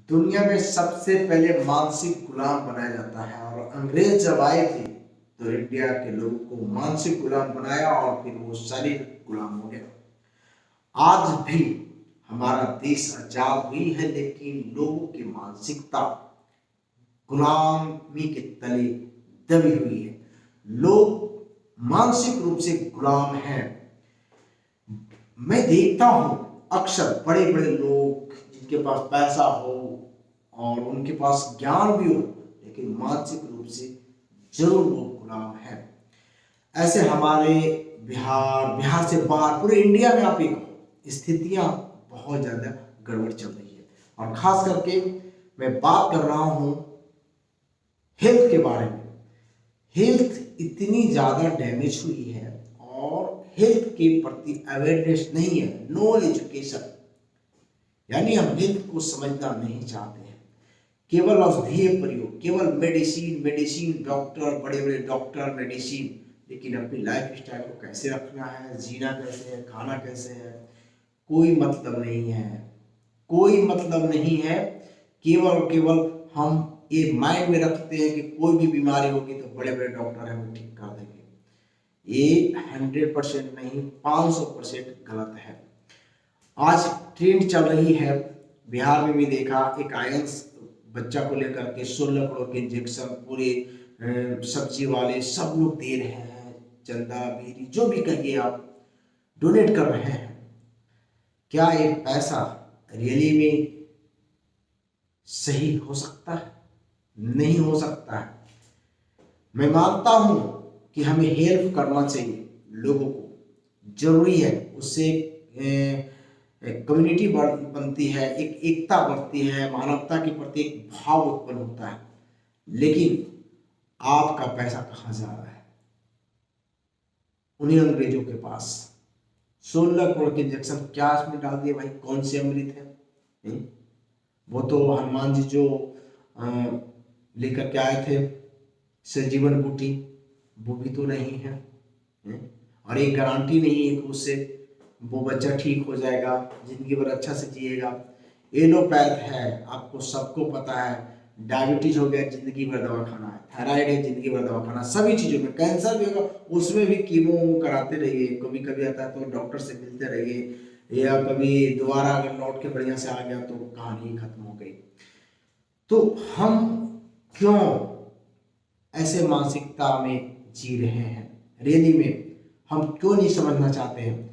दुनिया में सबसे पहले मानसिक गुलाम बनाया जाता है और अंग्रेज जब आए थे तो इंडिया के लोगों को मानसिक गुलाम बनाया और फिर वो शारीरिक गुलाम हो गया। आज भी हमारा देश आजाद हुई है लेकिन लोगों की मानसिकता गुलामी के तले दबी हुई है। लोग मानसिक रूप से गुलाम हैं। मैं देखता हूं अक्सर बड़े बड़े लोग जिनके पास पैसा हो और उनके पास ज्ञान भी हो लेकिन मानसिक रूप से जरूर वो गुलाम है। ऐसे हमारे बिहार से बाहर पूरे इंडिया में आप एक स्थितियां बहुत ज्यादा गड़बड़ चल रही है और खास करके मैं बात कर रहा हूं हेल्थ के बारे में। हेल्थ इतनी ज़्यादा डैमेज हुई है और हेल्थ के प्रति अवेयरनेस नहीं है, नो एजुकेशन। यानी हम हेल्थ को समझना नहीं चाहते हैं, केवल औषधीय प्रयोग, केवल मेडिसिन मेडिसिन, डॉक्टर, बड़े बड़े डॉक्टर, मेडिसिन, लेकिन अपनी लाइफ स्टाइल को कैसे रखना है, जीना कैसे है, खाना कैसे है, कोई मतलब नहीं है, कोई मतलब नहीं है। केवल और केवल हम ये माइंड में रखते हैं कि कोई भी बीमारी होगी तो बड़े बड़े डॉक्टर हमें ठीक कर देंगे। ये 100% नहीं, 500% गलत है। आज ट्रेंड चल रही है, बिहार में भी देखा, एक आयंस बच्चा को लेकर के 16 करोड़ के इंजेक्शन पूरे सब्जी वाले सब लोग दे रहे हैं, चंदा बीरी जो भी कहिए आप डोनेट कर रहे हैं। क्या ये पैसा रियली में सही हो सकता है? नहीं हो सकता है। मैं मानता हूं कि हमें हेल्प करना चाहिए लोगों को, जरूरी है, उससे कम्युनिटी बनती है, एक एकता बढ़ती है, मानवता के प्रति एक भाव उत्पन्न होता है। लेकिन आपका पैसा कहाँ जा रहा है? उन्हीं अंग्रेजों के पास 16 करोड़ के इंजेक्शन क्या इसमें डाल दिए भाई? कौन से अमृत है? वो तो हनुमान जी जो लेकर के आए थे संजीवन बूटी, वो भी तो नहीं है, और एक गारंटी नहीं है कि उससे वो बच्चा ठीक हो जाएगा, जिंदगी भर अच्छा से जिएगा। एलोपैथ है, आपको सबको पता है, डायबिटीज हो गया जिंदगी भर दवा खाना है, थायराइड है जिंदगी भर दवा खाना, सभी चीज़ों में, कैंसर भी होगा उसमें भी कीमो कराते रहिए, कभी कभी आता है तो डॉक्टर से मिलते रहिए, या कभी दोबारा अगर लौट के बढ़िया से आ गया तो कहानी खत्म हो गई। तो हम क्यों ऐसे मानसिकता में जी रहे हैं? रियली में हम क्यों नहीं समझना चाहते हैं?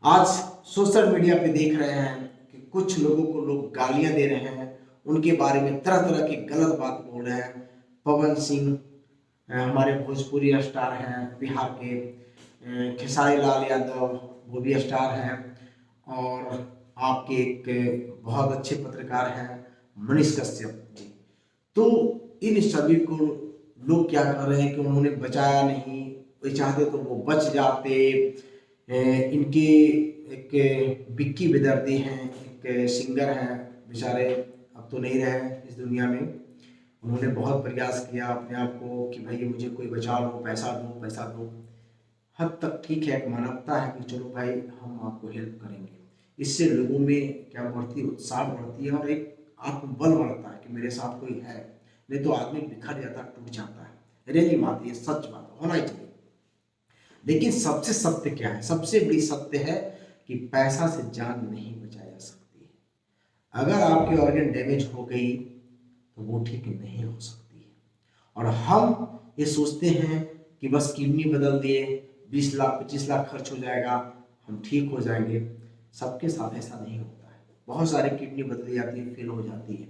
आज सोशल मीडिया पे देख रहे हैं कि कुछ लोगों को लोग गालियां दे रहे हैं, उनके बारे में तरह तरह की गलत बात बोल रहे हैं। पवन सिंह हमारे भोजपुरी स्टार हैं, बिहार के खेसारी लाल यादव वो भी स्टार हैं, और आपके एक बहुत अच्छे पत्रकार हैं मनीष कश्यप जी। तो इन सभी को लोग क्या कर रहे हैं कि उन्होंने बचाया नहीं, वे चाहते तो वो बच जाते। इनके एक बिक्की बेदर्दी हैं, एक सिंगर हैं, बेचारे अब तो नहीं रहे इस दुनिया में। उन्होंने बहुत प्रयास किया अपने आप को कि भाई मुझे कोई बचा लो, पैसा दो पैसा दो। हद तक ठीक है, एक मानवता है कि चलो भाई हम आपको हेल्प करेंगे। इससे लोगों में क्या बढ़ती है, उत्साह बढ़ती है और एक आत्मबल बढ़ता है कि मेरे साथ कोई है। नहीं तो आदमी बिखर जाता, टूट जाता है। रेली बात, ये सच बात होना ही चाहिए। लेकिन सबसे सत्य क्या है? सबसे बड़ी सत्य है कि पैसा से जान नहीं बचाई जा सकती है। अगर आपकी ऑर्गन डैमेज हो गई तो वो ठीक नहीं हो सकती है। और हम ये सोचते हैं कि बस किडनी बदल दिए, 20 लाख 25 लाख खर्च हो जाएगा, हम ठीक हो जाएंगे। सबके साथ ऐसा नहीं होता है। बहुत सारी किडनी बदली जाती है, फेल हो जाती है,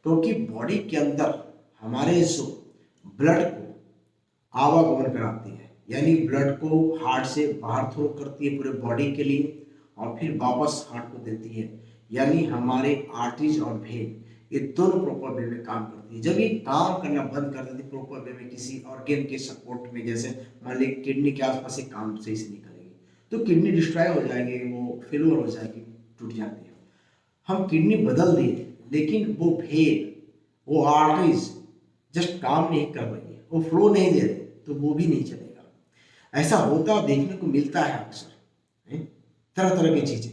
क्योंकि बॉडी के अंदर हमारे जो ब्लड को आवागमन कराती है, यानी ब्लड को हार्ट से बाहर थ्रो करती है पूरे बॉडी के लिए और फिर वापस हार्ट को देती है। यानी हमारे आर्टरीज और वेन ये दोनों प्रॉपर वे में काम करती है। जब ये काम करना बंद कर देती प्रॉपर वे में किसी ऑर्गन के सपोर्ट में, जैसे मान ली किडनी के आसपास से काम सही से नहीं करेगी तो किडनी डिस्ट्रॉय हो जाएगी, वो फेलियर हो जाएगी, टूट जाती है। हम किडनी बदल दिए लेकिन वो वेन, वो आर्टरीज जस्ट काम नहीं कर रही है, वो फ्लो नहीं दे रही, तो वो भी नहीं चलेगा। ऐसा होता देखने को मिलता है अक्सर, तरह तरह की चीजें।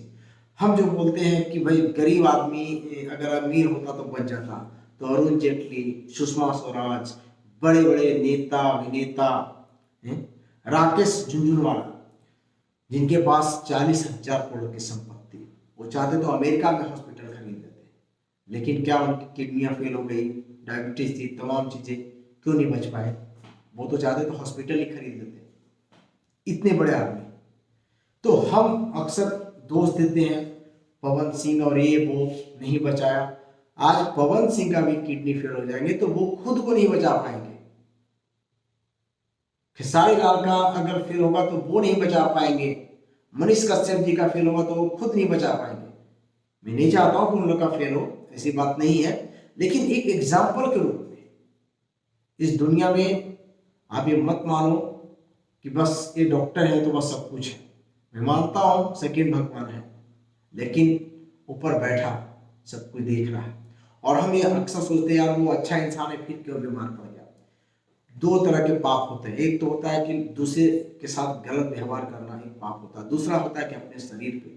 हम जो बोलते हैं कि भाई गरीब आदमी अगर अमीर होता तो बच जाता, तो अरुण जेटली, सुषमा स्वराज, बड़े बड़े नेता अभिनेता हैं, राकेश झुंझुनवाला, जिनके पास 40,000 करोड़ की संपत्ति, वो चाहते तो अमेरिका में हॉस्पिटल खरीद लेते, लेकिन क्या उनकी किडनियां फेल हो गई, डायबिटीज थी, तमाम चीजें, क्यों नहीं बच पाए? वो तो चाहते तो हॉस्पिटल ही खरीद लेते, इतने बड़े आदमी। तो हम अक्सर दोष देते हैं पवन सिंह और ये वो नहीं बचाया। आज पवन सिंह का भी किडनी फेल हो जाएंगे तो वो खुद को नहीं बचा पाएंगे। खेसारी लाल का अगर फेल होगा तो वो नहीं बचा पाएंगे। मनीष कश्यप जी का फेल होगा तो वो खुद नहीं बचा पाएंगे। मैं नहीं चाहता हूं कि उन लोग का फेल हो, ऐसी बात नहीं है, लेकिन एक एग्जाम्पल के रूप में इस दुनिया में आप ये मत मानो कि बस ये डॉक्टर है तो बस सब कुछ है। मैं मानता हूं सेकंड भगवान है, लेकिन ऊपर बैठा सब कुछ देख रहा है। और हम ये अक्सर सोचते हैं यार वो अच्छा इंसान है फिर क्यों बीमार पड़ गया। दो तरह के पाप होते हैं, एक तो होता है कि दूसरे के साथ गलत व्यवहार करना एक पाप होता है, दूसरा होता है कि अपने शरीर पे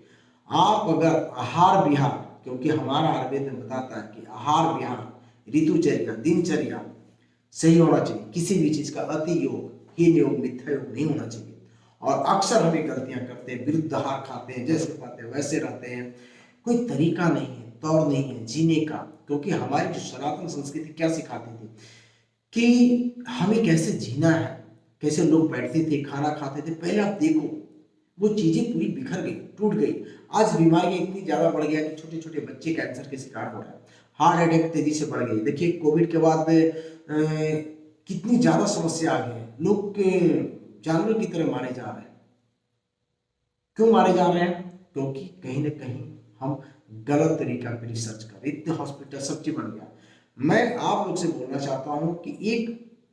आप अगर आहार विहार, क्योंकि हमारा आयुर्वेद में बताता है कि आहार विहार, ऋतुचर्या, दिनचर्या सही होना चाहिए। किसी भी चीज का अति योग, हीन योग, मिथ्या योग नहीं होना चाहिए। और अक्सर हम ये गलतियां करते हैं, विरुद्ध आहार खाते हैं, जैसे खाते हैं वैसे रहते हैं, कोई तरीका नहीं है, तौर नहीं है जीने का। क्योंकि हमारी जो सनातन संस्कृति क्या सिखाती थी कि हमें कैसे जीना है, कैसे लोग बैठते थे, खाना खाते थे, पहले आप देखो वो चीजें पूरी बिखर गई, टूट गई। आज बीमारियां इतनी ज्यादा बढ़ गया कि छोटे छोटे बच्चे कैंसर के शिकार हो रहे हैं, हार्ट अटैक तेजी से बढ़ गई। देखिए कोविड के बाद कितनी ज्यादा समस्या आ गई है, लोग जानवर की तरह मारे जा रहे हैं। क्यों मारे जा रहे हैं? क्योंकि कहीं ना कहीं हम गलत तरीका पे रिसर्च कर रहे, इतने हॉस्पिटल सब चीज बढ़ गया। मैं आप लोग से बोलना चाहता हूं कि एक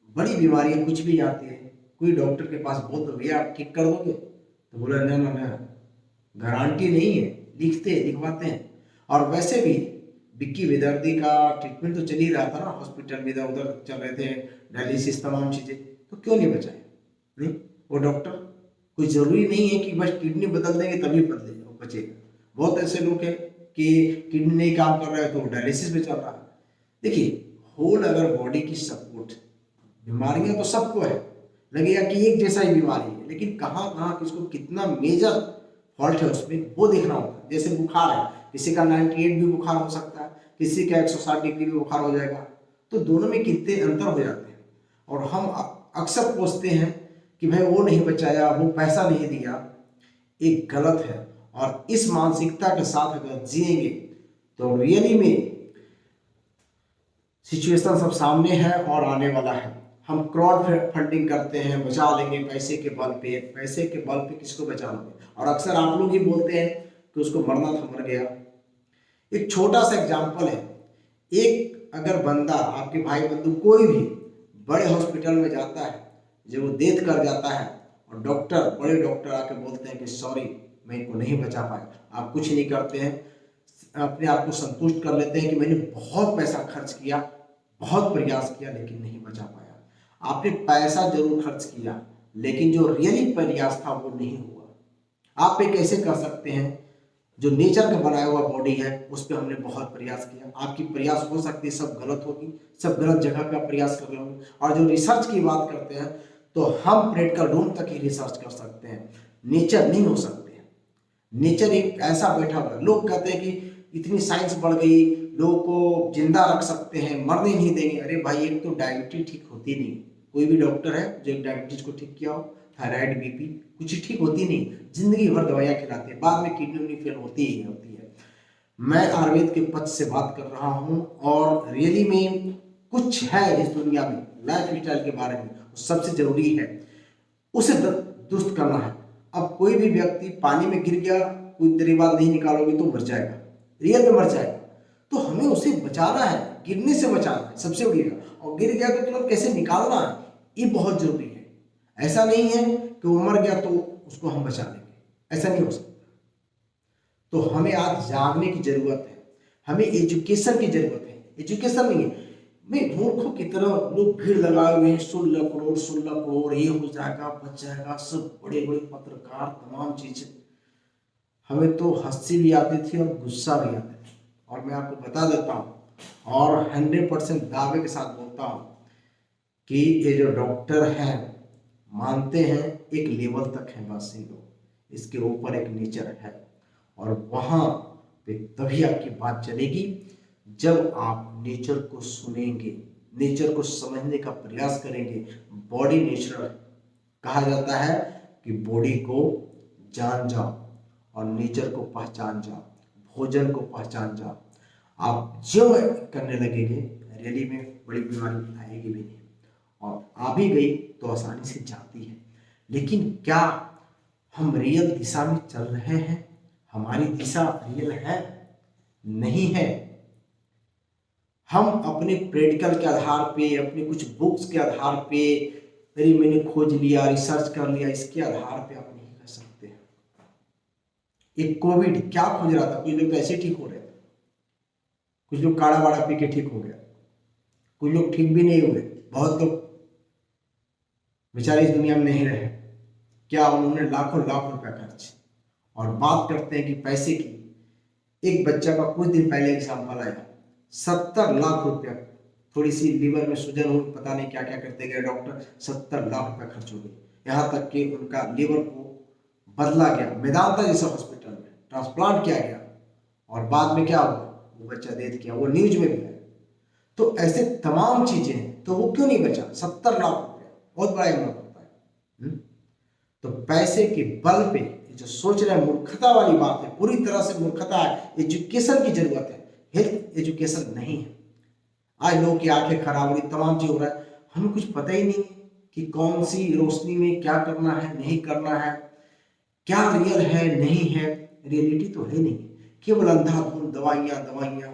बड़ी बीमारी कुछ भी आती है, कोई डॉक्टर के पास बोल दो भैया आप ठीक कर दोगे, तो बोला ना ना ना, गारंटी नहीं है, लिखवाते हैं। और वैसे भी विक्की विदर्दी का ट्रीटमेंट तो चल ही रहा था ना, हॉस्पिटल में इधर उधर चल रहे थे, डायलिसिस तमाम चीजें, तो क्यों नहीं बचाए? नहीं, वो डॉक्टर, कोई जरूरी नहीं है कि बस किडनी बदल देंगे तभी बदलेगा बचेगा। बहुत ऐसे लोग हैं कि किडनी नहीं काम कर रहा है तो डायलिसिस में चल रहा है। देखिए होल अगर बॉडी की सपोर्ट, बीमारियां तो सबको है, लगेगा कि एक जैसा ही बीमारी है, लेकिन कहाँ कहाँ किसको कितना मेजर फॉल्ट है उसमें वो देखना होता है। जैसे बुखार है, किसी का 98 भी बुखार हो सकता है, किसी का 160 डिग्री भी बुखार हो जाएगा, तो दोनों में कितने अंतर हो जाते हैं। और हम अक्सर पूछते हैं कि भाई वो नहीं बचाया, वो पैसा नहीं दिया, एक गलत है। और इस मानसिकता के साथ अगर जिएंगे तो रियली में सिचुएशन सब सामने है और आने वाला है। हम क्राउड फंडिंग करते हैं, बचा लेंगे पैसे के बल पे, पैसे के बल पे किसको बचा लोगे? और अक्सर आप लोग ही बोलते हैं कि उसको मरना था मर गया। एक छोटा सा एग्जांपल है, एक अगर बंदा आपके भाई बंधु कोई भी बड़े हॉस्पिटल में जाता है, जब वो डेथ कर जाता है और डॉक्टर, बड़े डॉक्टर आके बोलते हैं कि सॉरी मैं इनको नहीं बचा पाया, आप कुछ नहीं करते हैं, अपने आप को संतुष्ट कर लेते हैं कि मैंने बहुत पैसा खर्च किया, बहुत प्रयास किया, लेकिन नहीं बचा पाया। आपने पैसा जरूर खर्च किया, लेकिन जो रियली प्रयास था वो नहीं हुआ। आप एक ऐसे कर सकते हैं, जो नेचर का बनाया हुआ बॉडी है उस पर हमने बहुत प्रयास किया, आपकी प्रयास हो सकती है सब गलत होगी, सब गलत जगह पे प्रयास कर रहे होंगे। और जो रिसर्च की बात करते हैं तो हम प्रैक्टिकल रूम तक ही रिसर्च कर सकते हैं, नेचर नहीं हो सकते। नेचर एक ऐसा बैठा हुआ है, लोग कहते हैं कि इतनी साइंस बढ़ गई, लोगों को जिंदा रख सकते हैं, मरने नहीं देंगे। अरे भाई एक तो डायबिटीज ठीक होती नहीं, कोई भी डॉक्टर है जो एक डायबिटीज को ठीक किया हो, थायराइड, बीपी कुछ ठीक होती नहीं, जिंदगी भर दवाइयाँ खिलाते हैं, बाद में किडनी फेल होती ही होती है। मैं आयुर्वेद के पक्ष से बात कर रहा हूँ और रियली में कुछ है इस दुनिया में लाइफ स्टाइल के बारे में सबसे जरूरी है, उसे दुरुस्त करना है। अब कोई भी व्यक्ति पानी में गिर गया, कोई देर बाद नहीं निकालोगे तो मर जाएगा, रियल में मर जाएगा। तो हमें उसे बचाना है, गिरने से बचाना है सबसे बड़ी बात। और गिर गया तो तुरंत कैसे निकालना है ये बहुत जरूरी है। ऐसा नहीं है कि वो मर गया तो उसको हम बचा लेंगे, ऐसा नहीं हो सकता। तो हमें आज जागने की जरूरत है, हमें एजुकेशन की जरूरत है। एजुकेशन नहीं है, मैं मूर्खों की तरह लोग भीड़ लगाए हुए हैं, 16 करोड़ ये हो जाएगा, बच जाएगा, सब बड़े बड़े पत्रकार तमाम चीजें। हमें तो हंसी भी आती थी और गुस्सा भी आता था। और मैं आपको बता देता हूँ और 100% दावे के साथ बोलता हूँ कि ये जो डॉक्टर हैं मानते हैं एक लेवल तक है, बस ये लोग, इसके ऊपर एक नेचर है। और वहाँ पे तभी आपकी बात चलेगी जब आप नेचर को सुनेंगे, नेचर को समझने का प्रयास करेंगे। बॉडी नेचुरल कहा जाता है कि बॉडी को जान जाओ और नेचर को पहचान जाओ, भोजन को पहचान जाओ। आप जो करने लगेंगे रियली में बड़ी बीमारी आएगी भी नहीं, और आ भी गई तो आसानी से जाती है। लेकिन क्या हम रियल दिशा में चल रहे हैं? हमारी दिशा रियल है? नहीं है। हम अपने प्रैक्टिकल के आधार पे, अपने कुछ बुक्स के आधार पे, अरे मैंने खोज लिया, रिसर्च कर लिया, इसके आधार पे आप नहीं कर सकते। एक कोविड क्या खोज रहा था? कुछ लोग तो ऐसे ठीक हो रहे थे, कुछ लोग काढ़ा वाड़ा पी के ठीक हो गया, कुछ लोग ठीक भी नहीं हुए, बहुत लोग बेचारे इस दुनिया में नहीं रहे। क्या उन्होंने लाखों लाख रुपया खर्च। और बात करते हैं कि पैसे की, एक बच्चा का कुछ दिन पहले एग्जाम्पल आया, 70 लाख रुपया, थोड़ी सी लीवर में सूजन हुई, पता नहीं क्या क्या करते गए डॉक्टर, 70 लाख रुपया खर्च हो गए। यहाँ तक कि उनका लीवर को बदला गया, मेदांता जैसे हॉस्पिटल में ट्रांसप्लांट किया गया, और बाद में क्या हुआ, वो बच्चा डेथ किया, वो न्यूज में भी है। तो ऐसे तमाम चीजें हैं, तो वो क्यों नहीं बचा? 70 लाख रुपया बहुत बड़ा अमाउंट होता है। तो पैसे के बल पे जो सोच रहे हैं, मूर्खता वाली बात है, पूरी तरह से मूर्खता है। एजुकेशन की जरूरत है, हेल्थ एजुकेशन नहीं है। आज लोगों की आंखें खराब हो रही, तमाम चीज हो रहा है, हमें कुछ पता ही नहीं है कि कौन सी रोशनी में क्या करना है, नहीं करना है, क्या रियल है, नहीं है। रियलिटी तो है नहीं, केवल अंधाधुंध दवाइयां दवाइयां।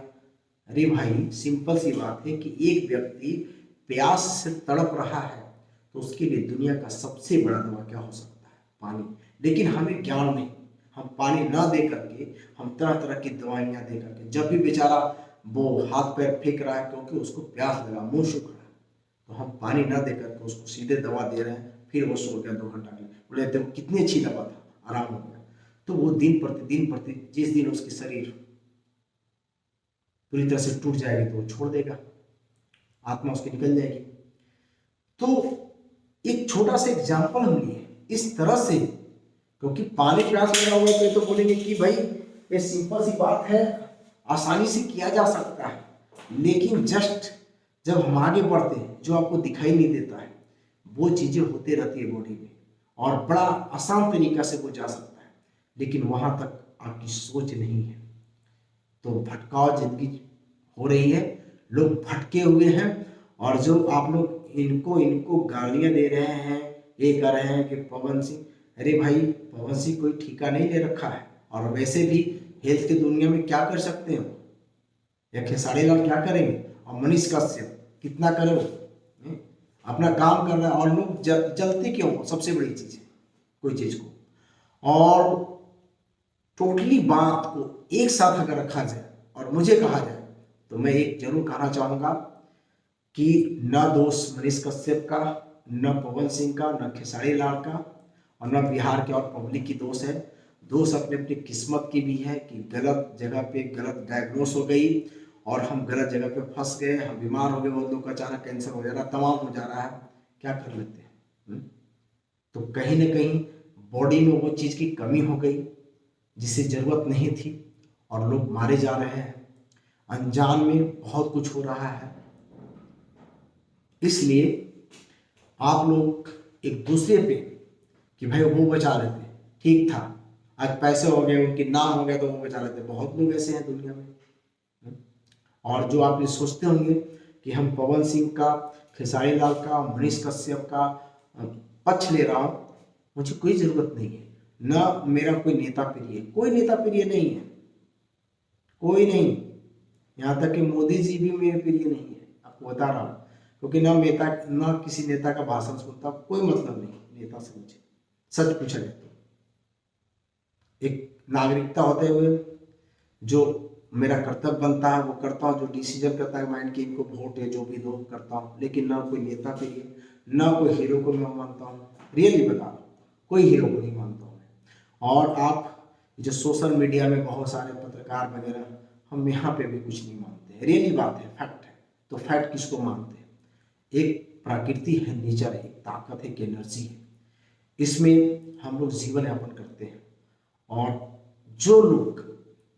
अरे भाई, सिंपल सी बात है कि एक व्यक्ति प्यास से तड़प रहा है तो उसके लिए दुनिया का सबसे बड़ा दवा क्या हो सकता है? पानी। लेकिन हमें ज्ञान नहीं, हम पानी ना दे करके हम तरह तरह की दवाइयां दे करके, जब भी बेचारा वो हाथ पैर फेंक रहा है क्योंकि उसको प्यास लगा, मुंह सूख रहा है, तो हम पानी ना दे करके उसको सीधे दवा दे रहे हैं, फिर वो सो गया 2 घंटा के लिए, बोले देखो कितनी अच्छी दवा था, आराम हो गया। तो वो दिन प्रतिदिन जिस दिन उसके शरीर पूरी तरह से टूट जाएगी तो वो छोड़ देगा, आत्मा उसकी निकल जाएगी। तो एक छोटा सा एग्जाम्पल हम लिए इस तरह से, क्योंकि पानी प्यास लगा हुआ है तो बोलेंगे कि भाई ये सिंपल सी बात है, आसानी से किया जा सकता है। लेकिन जस्ट जब हम आगे बढ़ते हैं, जो आपको दिखाई नहीं देता है, वो चीजें होते रहती है बॉडी में, और बड़ा आसान तरीका से वो जा सकता है, लेकिन वहां तक आपकी सोच नहीं है। तो भटकाव जिंदगी हो रही है, लोग भटके हुए हैं। और जो आप लोग इनको गालियां दे रहे हैं, ये कर रहे हैं कि पवन सिंह, अरे भाई पवन सिंह कोई ठिका नहीं ले रखा है। और वैसे भी हेल्थ की दुनिया में क्या कर सकते हो, या खेसारी लाल क्या करेंगे, और मनीष कश्यप कितना करे, अपना काम कर रहा है। और लोग जलते क्यों? सबसे बड़ी चीज है कोई चीज को। और टोटली बात को एक साथ अगर रखा जाए और मुझे कहा जाए तो मैं एक जरूर कहना चाहूंगा कि न दोष मनीष कश्यप का, न पवन सिंह का, न खेसारी लाल का, और न बिहार के और पब्लिक की दोष है। दोष अपने अपनी किस्मत की भी है कि गलत जगह पे गलत डायग्नोस हो गई और हम गलत जगह पे फंस गए, हम बीमार हो गए, बहुत लोग का अचानक कैंसर हो जा रहा है, तमाम हो जा रहा है, क्या कर लेते हैं। तो कहीं ना कहीं बॉडी में वो चीज की कमी हो गई जिसे जरूरत नहीं थी, और लोग मारे जा रहे हैं, अनजान में बहुत कुछ हो रहा है। इसलिए आप लोग एक दूसरे पे कि भाई वो बचा लेते, ठीक था, आज पैसे हो गए, उनके नाम हो गया तो वो बचा लेते। बहुत लोग ऐसे हैं दुनिया में। और जो आप ये सोचते होंगे कि हम पवन सिंह का, खेसारी लाल का, मनीष कश्यप का पक्ष ले रहा हूं, मुझे कोई जरूरत नहीं है। न मेरा कोई नेता प्रिय, कोई नेता प्रिय नहीं है, कोई नहीं। यहाँ तक कि मोदी जी भी मेरे प्रिय नहीं है, आपको बता रहा हूँ। क्योंकि ना किसी नेता का भाषण सुनता, कोई मतलब नहीं नेता से मुझे, सच पूछा जाए तो। एक नागरिकता होते हुए जो मेरा कर्तव्य बनता है वो करता हूँ, जो डिसीजन करता है माइंड की इनको वोट है जो भी दो करता हूँ। लेकिन ना कोई नेता प्रिय, ना कोई हीरो को मैं मानता हूँ, रियली बता रहा हूँ, कोई हीरो को नहीं मानता हूँ। और आप जो सोशल मीडिया में बहुत सारे पत्रकार वगैरह, हम यहाँ पे भी कुछ नहीं मानते हैं। रियली बात है, फैक्ट है। तो फैक्ट किसको मानते हैं? एक प्रकृति है, नेचर है, एक ताकत है, एक एनर्जी है, इसमें हम लोग जीवन यापन करते हैं। और जो लोग,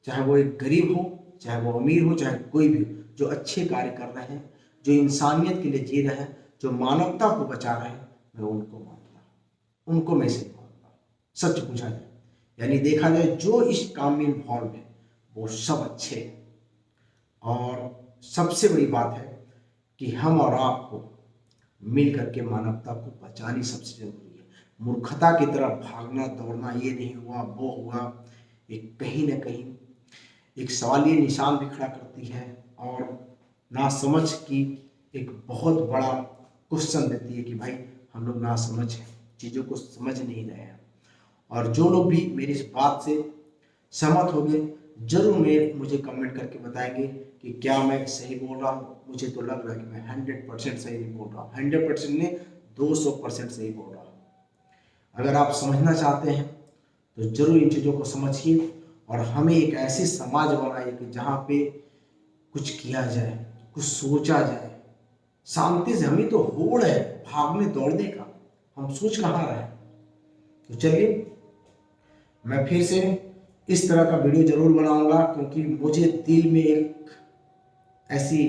चाहे वो एक गरीब हो, चाहे वो अमीर हो, चाहे कोई भी हो, जो अच्छे कार्य कर रहे हैं, जो इंसानियत के लिए जी रहे हैं, जो मानवता को बचा रहे हैं, मैं उनको मानता हूँ, उनको मैं से मानता हूँ। सच पूछा जाए, यानी देखा जाए, जो इस काम में इन्वॉल्व है वो सब अच्छे हैं। और सबसे बड़ी बात है कि हम और आपको मिल करके मानवता को बचानी सबसे जरूरी है। मूर्खता की तरफ भागना दौड़ना, ये नहीं हुआ वो हुआ, एक कहीं ना कहीं एक सवालिया निशान भी खड़ा करती है, और नासमझ की एक बहुत बड़ा क्वेश्चन देती है कि भाई हम लोग नासमझ हैं, चीज़ों को समझ नहीं रहे हैं। और जो लोग भी मेरी इस बात से सहमत होंगे, जरूर मुझे कमेंट करके बताएंगे कि क्या मैं सही बोल रहा हूँ। मुझे तो लग रहा है कि मैं 100% सही नहीं बोल रहा हूँ, 100% ने 200% सही बोल रहा हूँ। अगर आप समझना चाहते हैं तो जरूर इन चीज़ों को समझिए, और हमें एक ऐसी समाज बनाइए कि जहाँ पे कुछ किया जाए, कुछ सोचा जाए शांति से। हमें तो होड़ है भागने दौड़ने का, हम सोच कहाँ रहे हैं। तो चलिए, मैं फिर से इस तरह का वीडियो जरूर बनाऊंगा, क्योंकि मुझे दिल में एक ऐसी,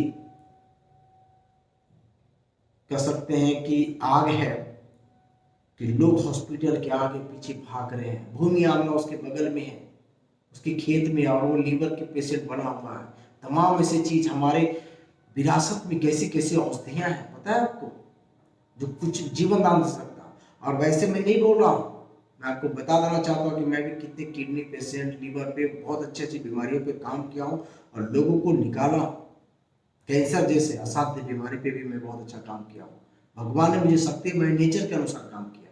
कह सकते हैं कि आग है कि लोग हॉस्पिटल के आगे पीछे भाग रहे हैं। भूमि आमना उसके बगल में है, उसके खेत में, और वो लीवर के पेशेंट बना हुआ है। तमाम ऐसी चीज हमारे विरासत में कैसी कैसी औषधियां हैं, पता है आपको, जो कुछ जीवन दान दे सकता। और वैसे मैं नहीं बोल रहा हूँ, मैं आपको बता देना चाहता हूँ कि मैं भी कितने किडनी पेशेंट, लीवर पे, बहुत अच्छी अच्छी बीमारियों पे काम किया हूँ और लोगों को निकाला। कैंसर जैसे असाध्य बीमारी पे भी मैं बहुत अच्छा काम किया हूँ। भगवान ने मुझे शक्ति, मैं नेचर के अनुसार काम किया।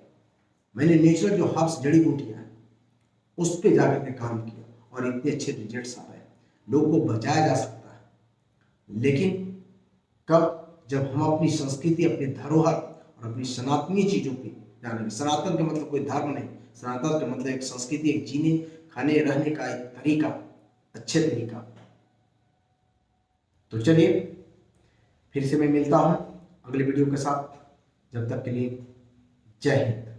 मैंने नेचुरल जो हर्ब्स, जड़ी बूटियां हैं, उस पर जाकर के काम किया, और इतने अच्छे रिजल्ट्स आ रहे हैं। लोगों को बचाया जा सकता है, लेकिन कब? जब हम अपनी संस्कृति, अपनी धरोहर और अपनी सनातनी चीजों पे जानेंगे। सनातन का मतलब कोई धर्म नहीं, सनातन का मतलब एक संस्कृति, एक जीने खाने रहने का एक तरीका, अच्छे तरीका। तो चलिए, फिर से मैं मिलता हूं अगले वीडियो के साथ। जब तक के लिए जय हिंद।